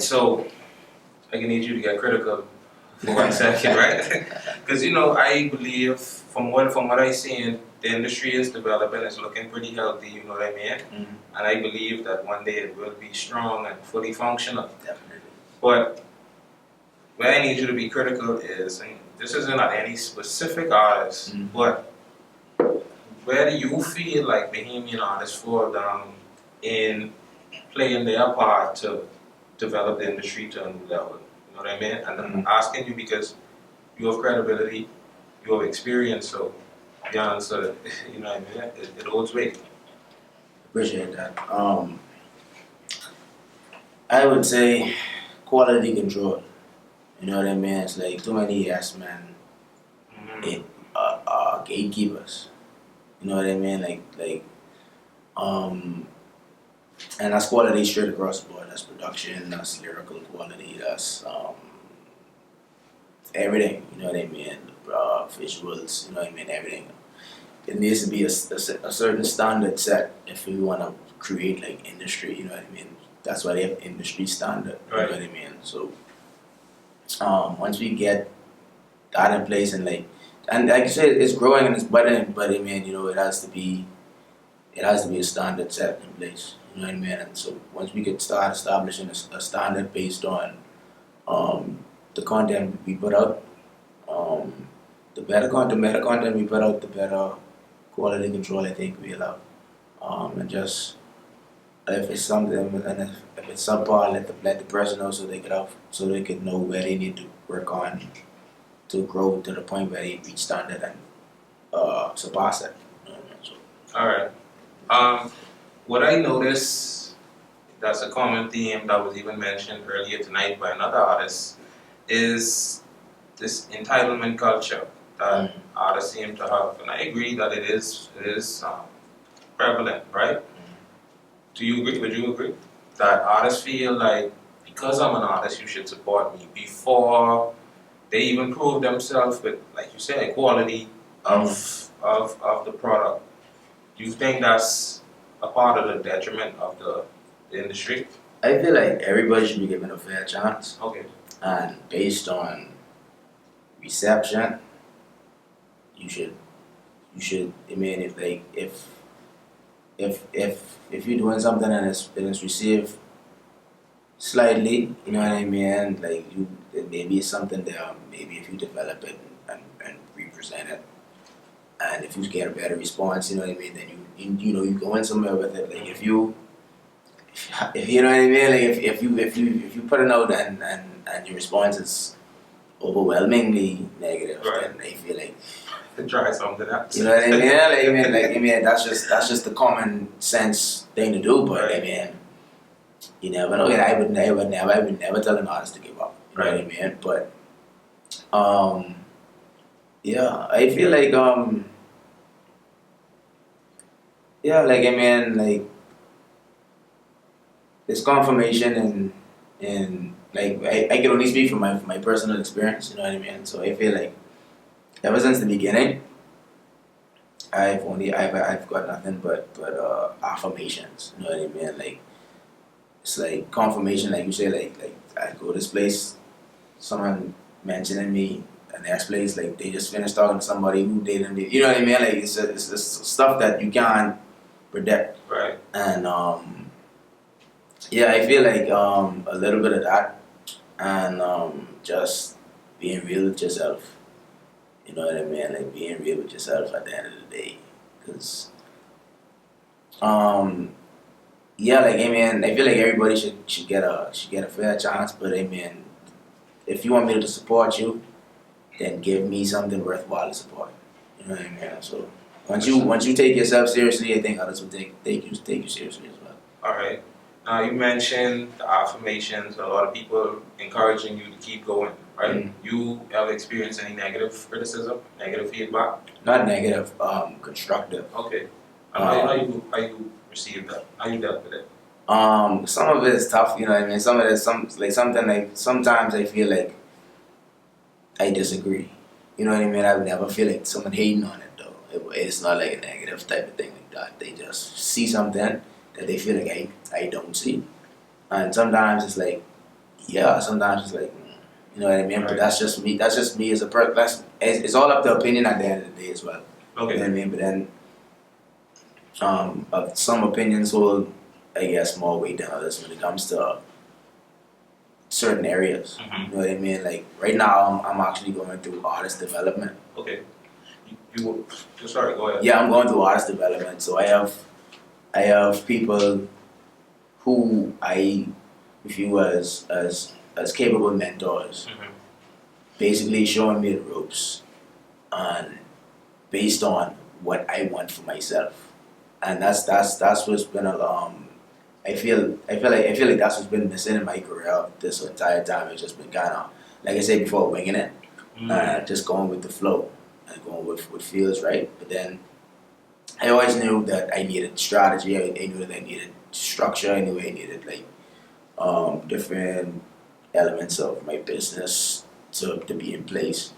so I can need you to get critical for 1 second, right? Because I believe from what I see, the industry is developing, it's looking pretty healthy. You know what I mean? Mm-hmm. And I believe that one day it will be strong and fully functional. Definitely. But where I need you to be critical is, and this isn't on any specific artist, Mm-hmm. but where do you feel like Bahamian artists fall down in playing their part to develop the industry to a new level? You know what I mean? And I'm asking you because you have credibility, you have experience, so the answer, you know what I mean? It holds weight. Appreciate that. I would say quality control. You know what I mean? It's like too many yes men, gatekeepers. You know what I mean? And that's quality straight across the board. That's production. That's lyrical quality. That's everything. You know what I mean? Visuals. You know what I mean? Everything. It needs to be a certain standard set if we want to create like industry. You know what I mean? That's why they have industry standard. You know what I mean? So once we get that in place and like you said, it's growing and it's budding, but I mean, it has to be a standard set in place. You know what I mean? And so once we could start establishing a standard based on the content we put out, the better content we put out, the better quality control I think we allow. And just if it's something, and if it's subpar, let the person know so they could know where they need to work on to grow to the point where they reach standard and surpass it. So. All right. What I noticed, that's a common theme that was even mentioned earlier tonight by another artist, is this entitlement culture that artists seem to have, and I agree that it is prevalent, right? Do you agree? Would you agree that artists feel like because I'm an artist, you should support me before they even prove themselves with, like you said, quality of the product? Do you think that's a part of the detriment of the industry? I feel like everybody should be given a fair chance. Okay. And based on reception, you should. I mean, if you're doing something and it's received slightly, you know what I mean? Like maybe it's something that maybe if you develop it and represent it, and if you get a better response, you know what I mean? Then you go in somewhere with it. Like if you know what I mean? Like if you put it out and your response is overwhelmingly negative, right, then I feel like to try something else. You know what I mean? I mean that's just the common sense thing to do. But right. I mean, you never know. I would never tell an artist to give up. You know what I mean? But yeah, I feel like I mean, like it's confirmation and like I can only speak from my personal experience. You know what I mean? So I feel like ever since the beginning, I've got nothing but affirmations. You know what I mean? Like it's like confirmation, like you say, like I go to this place, someone mentioning me, and the next place, like they just finished talking to somebody who they didn't. You know what I mean? Like it's stuff that you can't predict. Right. And yeah, I feel like a little bit of that, and just being real with yourself. You know what I mean? Like being real with yourself at the end of the day. Because, yeah, like I mean, I feel like everybody should get a fair chance. But I mean, if you want me to support you, then give me something worthwhile to support. You know what I mean? So once you take yourself seriously, I think others will take you seriously as well. All right. Now you mentioned the affirmations. A lot of people encouraging you to keep going. Right? You ever experienced any negative criticism, negative feedback? Not negative, constructive. Okay. How you received that? How you dealt with it? Some of it is tough, you know what I mean? Some of it is sometimes I feel like I disagree. You know what I mean? I would never feel like someone hating on it though. It's not like a negative type of thing like that. They just see something that they feel like I don't see. And sometimes it's like yeah, sometimes it's like, you know what I mean. But Right. that's just me. That's just me as a person. It's all up to opinion at the end of the day as well. You know Okay. what I mean. But then some opinions hold, I guess, more weight than others when it comes to certain areas. Mhm. You know what I mean? Like right now, I'm actually going through artist development. Okay. Sorry. Go ahead. Yeah, I'm going through artist development. So I have people who I view as capable mentors, Mhm. basically showing me the ropes and based on what I want for myself. And that's what's been a I feel like that's what's been missing in my career this entire time. It's just been kind of like I said before, winging it, just going with the flow and going with what feels right. But then I always knew that I needed strategy. I knew that I needed structure. I knew I needed like different elements of my business to be in place.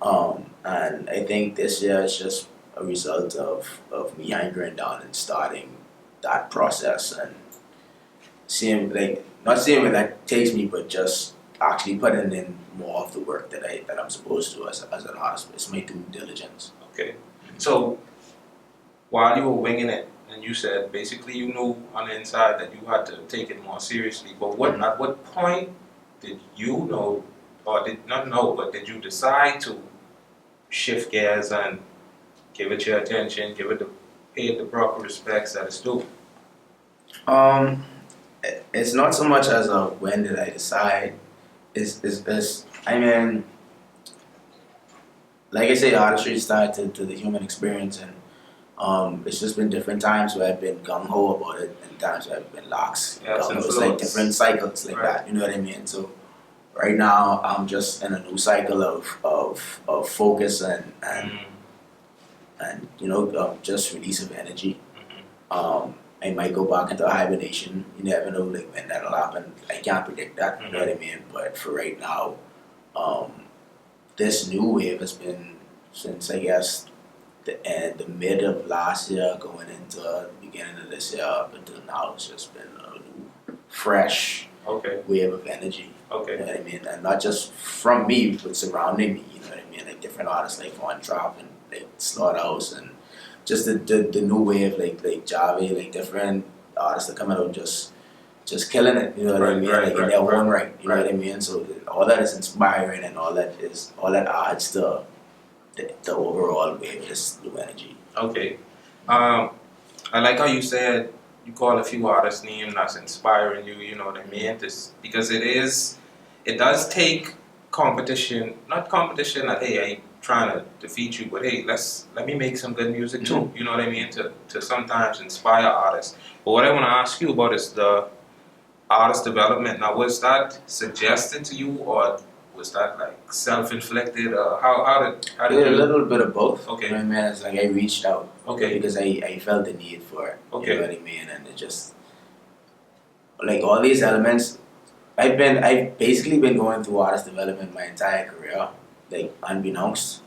Mhm. And I think this year is just a result of me anchoring down and starting that process and seeing like not seeing where that takes me, but just actually putting in more of the work that I'm supposed to as an artist. It's my due diligence. Okay. So while you were winging it, and you said basically you knew on the inside that you had to take it more seriously. But at what point did you know, or did not know, but did you decide to shift gears and give it your attention, pay it the proper respects that it's due? Um, it's not so much as a when did I decide. It's I mean, like I say, artistry is tied to the human experience, and it's just been different times where I've been gung ho about it, and times where I've been lax. Ebbs and It's like flows. different cycles like Right. that. You know what I mean? So right now, I'm just in a new cycle of focus Mm. and just release of energy. Mhm. I might go back into hibernation. You never know like when that'll happen. I can't predict that. You know what I mean? But for right now, um, this new wave has been since I guess the mid of last year going into the beginning of this year up until now. It's just been a new, fresh Okay. wave of energy. You Okay. know what I mean? And not just from me, but surrounding me. You know what I mean? Like different artists like Von Trapp and like Slaughterhouse and just the new wave like Javi, like different artists that come out just killing it. You know what I Right, mean? right, Like in right, their right, own right. You know right. what I mean? So all that is inspiring and all that adds to the overall wave, just new energy. Okay. Um, I like how you said you call a few artists' name that's inspiring you. You know what I mean? This because it does take competition. Not competition that hey, I trying to defeat you, but hey, let me make some good music too. You know what I mean? To sometimes inspire artists. But what I want to ask you about is the artist development. Now, was that suggested to you, or was that like self-inflicted? How did A you? little bit of both. Okay. You know what I mean? It's like I reached out. Okay. Because I felt the need for it. Okay. You know what I mean? And it just like all these elements I've basically been going through artist development my entire career, like unbeknownst.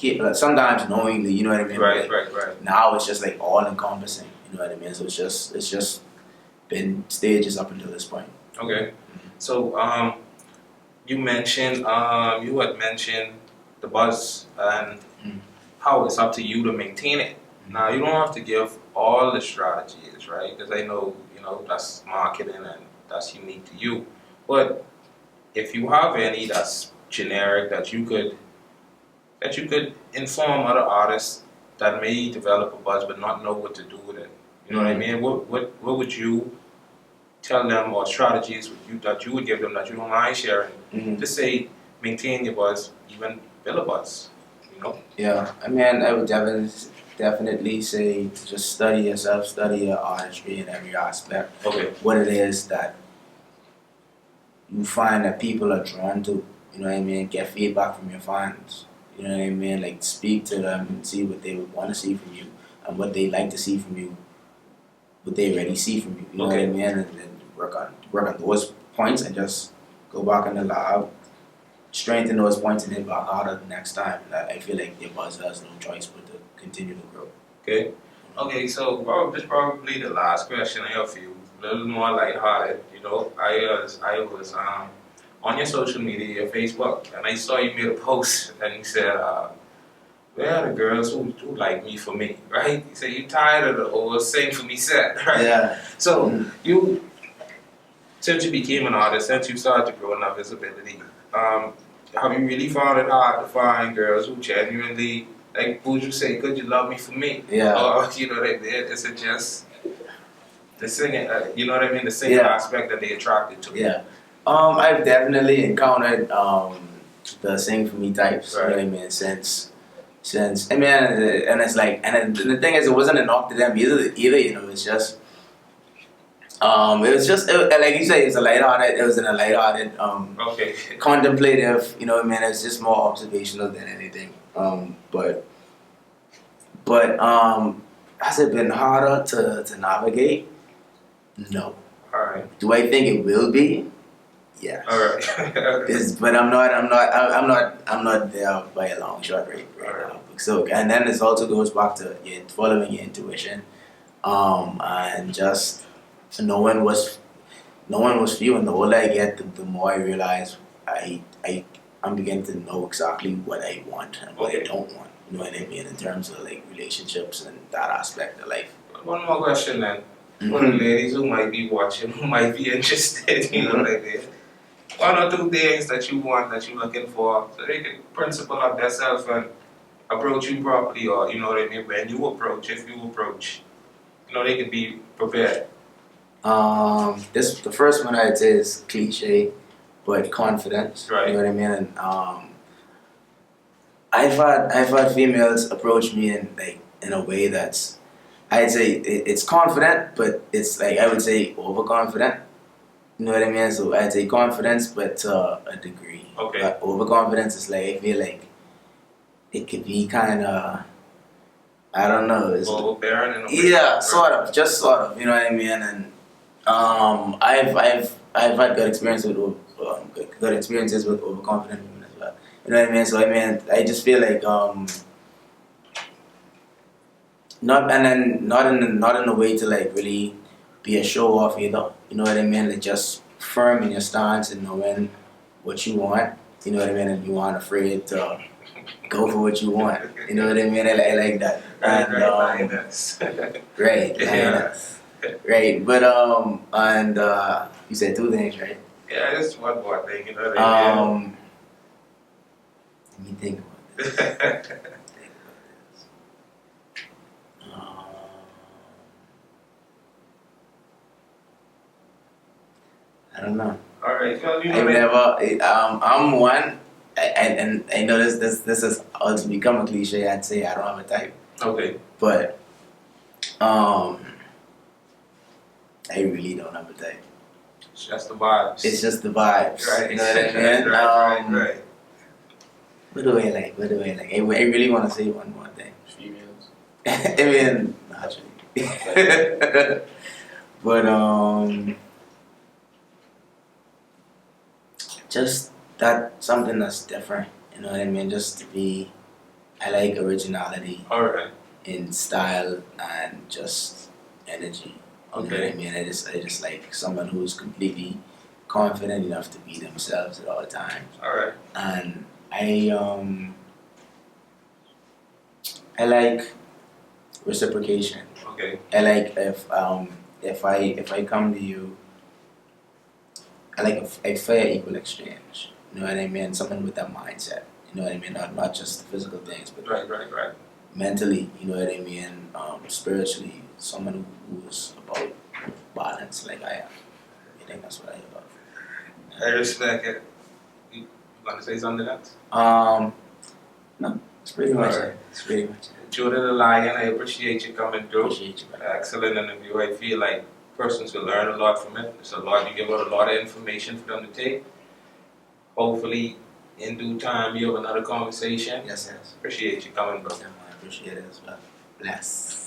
Like, sometimes knowingly, you know what I mean? Right, Like, right, right. now it's just like all encompassing, you know what I mean? So it's just been stages up until this point. Okay. So you had mentioned the buzz and Mm. how it's up to you to maintain it. Now you don't have to give all the strategies, right? Because I know that's marketing and that's unique to you. But if you have any that's generic that you could inform other artists that may develop a buzz but not know what to do with it. You know what I mean? What would you tell them or strategies that you would give them that you don't mind sharing Mhm. to say maintain your buzz, even build a buzz, you know? Yeah, I mean, I would definitely say to just study yourself, study your artistry in every aspect. Okay. What it is that you find that people are drawn to, you know what I mean? Get feedback from your fans, you know what I mean? Like speak to them and see what they would want to see from you and what they like to see from you, what they already see from you, you know what I Okay. mean? And then work on those points and just go back in the lab, strengthen those points and then back harder the next time. I feel like your buzz has no choice but to continue to grow. Okay. Okay, so this probably the last question I have for you. A little more lighthearted, you know. I was on your social media, your Facebook, and I saw you made a post and you said, where are the girls who like me for me, right? You said you tired of the old sing for me set, right? Yeah. So you, since you became an artist, since you started to grow in that visibility, have you really found it hard to find girls who genuinely, like, would you say, could you love me for me? Yeah. Or, you know what I mean? Is it just the singing, you know what I mean? The singing Yeah. aspect that they attracted to? Yeah. I've definitely encountered the sing for me types. Right. You know what I mean? Since I mean, and it's like, and the thing is, it wasn't a knock to them either. You know, it's just. It was just like you say, it's a lighthearted. It was in a lighthearted, Okay. contemplative. You know what I mean? It's just more observational than anything. But has it been harder to navigate? No. Alright. Do I think it will be? Yes. Alright. But I'm not there by a long shot right now. So, and then it also goes back to following your intuition, and just knowing what's for you. And the older I get, the more I realize I'm beginning to know exactly what I want and what I don't want. You know what I mean? In terms of like relationships and that aspect of life. One more question then. For the ladies who might be watching, who might be interested, you know what I mean? One or two things that you want, that you're looking for, so they can principle up themselves and approach you properly, or you know what I mean, when you approach, if you approach, you know, they can be prepared. The first one I'd say is cliche, but confidence. Right. You know what I mean? And I've had females approach me in a way that's, I'd say it's confident, but it's like, I would say overconfident. You know what I mean? So I'd say confidence, but to a degree. Okay. But overconfidence is like, I feel like it could be kind of, I don't know. It's, overbearing in a way. yeah, sort of, just sort of. You know what I mean? And I've had good experiences with overconfident women as well. You know what I mean? So I mean, I just feel like not in a way to like really be a show off either. You know what I mean? Like just firm in your stance and knowing what you want. You know what I mean? And you aren't afraid to go for what you want. You know what I mean? I like that. Right. Yeah. Right. But and you said two things, right? Yeah, just one more thing, you know what I mean? Let me think about this. I don't know. Alright, well, you know I've that. never. I'm one, and I know this has also become a cliche. I'd say I don't have a type, Okay. but I really don't have a type. It's just the vibes. It's just the vibes. Right. You know what I mean? Right. What do I like? I really want to say one more thing. Females. I mean, actually, but just that something that's different. You know what I mean? Just to be, I like originality Alright. in style and just energy. You know what I Okay. mean? I just like someone who's completely confident enough to be themselves at all times. Alright. And I like reciprocation. Okay. I like if I come to you, I like a fair equal exchange. You know what I mean? Someone with that mindset. You know what I mean? Not just the physical things, but Right. mentally. You know what I mean? Spiritually, someone who's about balance, like I am. I think that's what I am about. I respect it. You want to say something else? No, it's pretty much Alright. it. It's pretty much it. Jordan the Lion, I appreciate you coming through. Appreciate you, brother. Excellent interview. I feel like persons will learn a lot from it. It's a lot. You give out a lot of information for them to take. Hopefully, in due time, you have another conversation. Yes. Appreciate you coming, bro. Yeah, man, I appreciate it as well. Bless.